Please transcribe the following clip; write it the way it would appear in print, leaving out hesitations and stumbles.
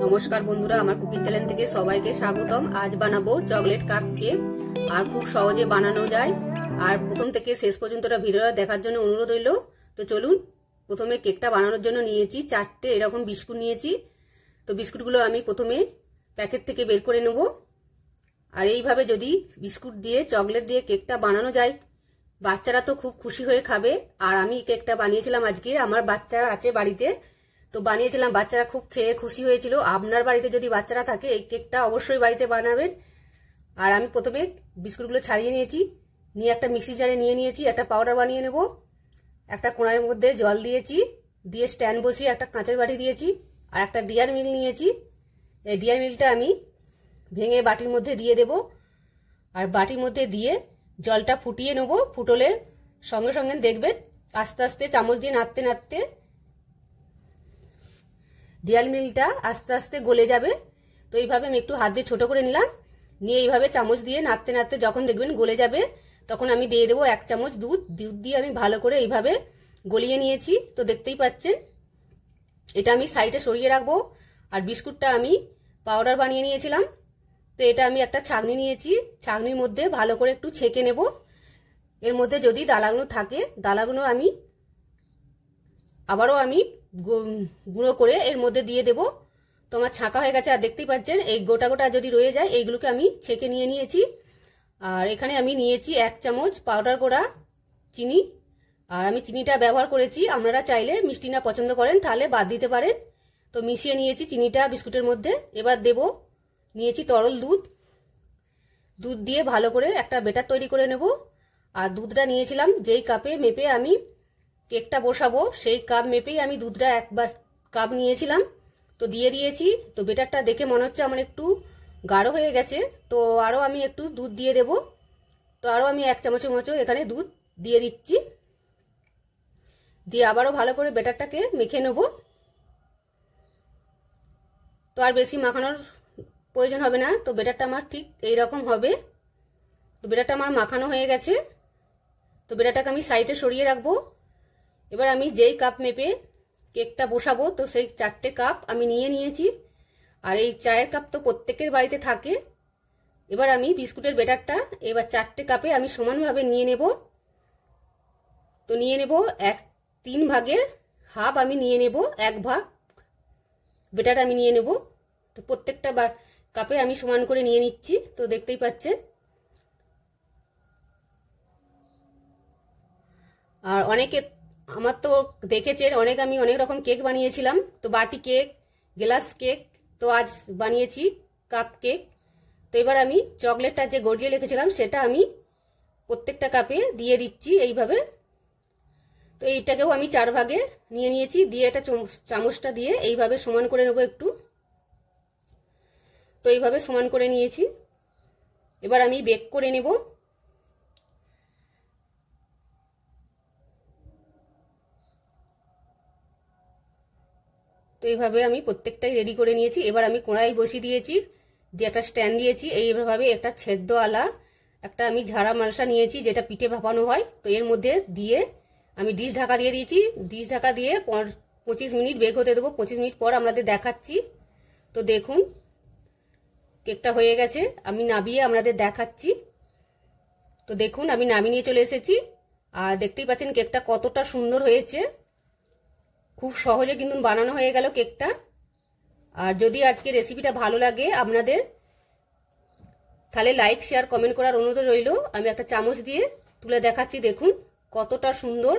নমস্কার বন্ধুরা, আমার কুকিং চ্যানেল থেকে সবাইকে স্বাগতম। আজ বানাবো চকলেট কাপ কেক, আর খুব সহজে বানানো যায়। আর প্রথম থেকে শেষ পর্যন্তটা ভিডিওটা দেখার জন্য অনুরোধ রইল। তো চলুন, প্রথমে কেকটা বানানোর জন্য নিয়েছি 4টে এরকম বিস্কুট নিয়েছি। তো বিস্কুটগুলো আমি প্রথমে প্যাকেট থেকে বের করে নেব। আর এইভাবে যদি বিস্কুট দিয়ে চকলেট দিয়ে কেকটা বানানো যায়, বাচ্চারা তো খুব খুশি হয়ে খাবে। আর আমি কেকটা বানিয়েছিলাম আজকে, আমার বাচ্চা আছে বাড়িতে, তো বানিয়েছিলাম, বাচ্চারা খুব খেয়ে খুশি হয়েছিল। আপনার বাড়িতে যদি বাচ্চারা থাকে এই কেকটা অবশ্যই বাড়িতে বানাবেন। আর আমি প্রথমে বিস্কুটগুলো ছাড়িয়ে নিয়েছি, নিয়ে একটা মিক্সি জারে নিয়ে নিয়েছি, একটা পাউডার বানিয়ে নেব। একটা কোণার মধ্যে জল দিয়েছি, দিয়ে স্ট্যান্ড বসিয়ে একটা কাঁচের বাটি দিয়েছি, আর একটা ডিয়ার মিল্ক নিয়েছি। এই ডিয়ার মিল্কটা আমি ভেঙে বাটির মধ্যে দিয়ে দেব। আর বাটির মধ্যে দিয়ে জলটা ফুটিয়ে নেব। ফুটলে সঙ্গে সঙ্গে দেখবেন আস্তে আস্তে চামচ দিয়ে নাড়তে নাড়তে ডিয়ার মিল্কটা আস্তে আস্তে গলে যাবে। তো এইভাবে আমি একটু হাত দিয়ে ছোট করে নিলাম, নিয়ে এইভাবে চামচ দিয়ে নাড়তে নাড়তে যখন দেখবেন গলে যাবে, তখন আমি দিয়ে দেবো 1 চামচ দুধ। দুধ দিয়ে আমি ভালো করে এইভাবে গলিয়ে নিয়েছি। তো দেখতেই পাচ্ছেন, এটা আমি সাইডে সরিয়ে রাখবো। আর বিস্কুটটা আমি পাউডার বানিয়ে নিয়েছিলাম, তো এটা আমি একটা ছাঁকনি নিয়েছি, ছাঁকনির মধ্যে ভালো করে একটু ছেঁকে নেব। এর মধ্যে যদি দানাগুলো থাকে, দানাগুলো আমি আবারও গুঁড়ো করে এর মধ্যে দিয়ে দেব। তো আমার ছাঁকা হয়ে গেছে। আর দেখতেই পাচ্ছেন এই গোটা গোটা যদি রয়ে যায়, এইগুলোকে আমি ছেঁকে নিয়ে নিয়েছি। আর এখানে আমি নিয়েছি 1 চামচ পাউডার করা চিনি। আর আমি চিনিটা ব্যবহার করেছি, আপনারা চাইলে মিষ্টি না পছন্দ করেন তাহলে বাদ দিতে পারেন। তো মিশিয়ে নিয়েছি চিনিটা বিস্কুটের মধ্যে। এবার দেব, নিয়েছি তরল দুধ। দুধ দিয়ে ভালো করে একটা ব্যাটার তৈরি করে নেব। আর দুধটা নিয়েছিলাম যেই কাপে মেপে আমি কেকটা বসাবো, সেই কাপ মেপেই আমি দুধটা 1 কাপ নিয়েছিলাম। তো দিয়ে দিয়েছি। তো ব্যাটারটা দেখে মনে হচ্ছে আমার একটু গাঢ় হয়ে গেছে, তো আরও আমি একটু দুধ দিয়ে দেব। তো আরও আমি 1 চামচের মতো এখানে দুধ দিয়ে দিচ্ছি। দিয়ে আবারও ভালো করে ব্যাটারটাকে মেখে নেব। তো আর বেশি মাখানোর প্রয়োজন হবে না। তো ব্যাটারটা আমার ঠিক এইরকম হবে। তো ব্যাটারটা আমার মাখানো হয়ে গেছে। তো ব্যাটারটাকে আমি সাইডে সরিয়ে রাখবো। এবার আমি যেই কাপ মেপে কেকটা বসাবো, তো সেই 4টে কাপ আমি নিয়ে নিয়েছি। আর এই চায়ের কাপ তো প্রত্যেকের বাড়িতে থাকে। এবার আমি বিস্কুটের ব্যাটারটা এবার 4টে কাপে আমি সমানভাবে নিয়ে নেব। তো নিয়ে নেব 3 ভাগের হাফ আমি নিয়ে নেব, 1 ভাগ ব্যাটার আমি নিয়ে নেব। তো প্রত্যেকটা কাপে আমি সমান করে নিয়ে নিচ্ছি। তো দেখতেই পাচ্ছেন। আর অনেকে আমার তো দেখেছেন, আমি অনেক রকম কেক বানিয়েছিলাম। তো বাটি কেক, গ্লাস কেক, তো আজ বানিয়েছি কাপ কেক। তো এবার আমি চকলেটটা যে গড়িয়ে রেখেছিলাম সেটা আমি প্রত্যেকটা কাপে দিয়ে দিচ্ছি এইভাবে। তো এইটাকেও আমি 4 ভাগে নিয়ে নিয়েছি, দিয়ে এটা চামচটা দিয়ে এইভাবে সমান করে নেবো একটু। তো এইভাবে সমান করে নিয়েছি। এবার আমি বেক করে নেব। তো এইভাবে আমি প্রত্যেকটাই রেডি করে নিয়েছি। এবার আমি কড়াই বসিয়ে দিয়েছি, দিয়ে একটা স্ট্যান্ড দিয়েছি। এইভাবে একটা ছেদ্রওয়ালা একটা আমি ঝাড়া মালসা নিয়েছি, যেটা পিঠে ভাপানো হয়। তো এর মধ্যে দিয়ে আমি ডিশ ঢাকা দিয়ে দিয়েছি। ডিশ ঢাকা দিয়ে 25 মিনিট বেক হতে দেবো। 25 মিনিট পর আপনাদের দেখাচ্ছি। তো দেখুন কেকটা হয়ে গেছে, আমি নামিয়ে আপনাদের দেখাচ্ছি। তো দেখুন আমি নামিয়ে নিয়ে চলে এসেছি। আর দেখতেই পাচ্ছেন কেকটা কতটা সুন্দর হয়েছে। খুব সহজে কিন্তু বানানো হয়ে গেল কেকটা। আর যদি আজকে রেসিপিটা ভালো লাগে আপনাদের, তাহলে লাইক শেয়ার কমেন্ট করার অনুরোধ রইল। আমি একটা চামচ দিয়ে তুলে দেখাচ্ছি, দেখুন কতটা সুন্দর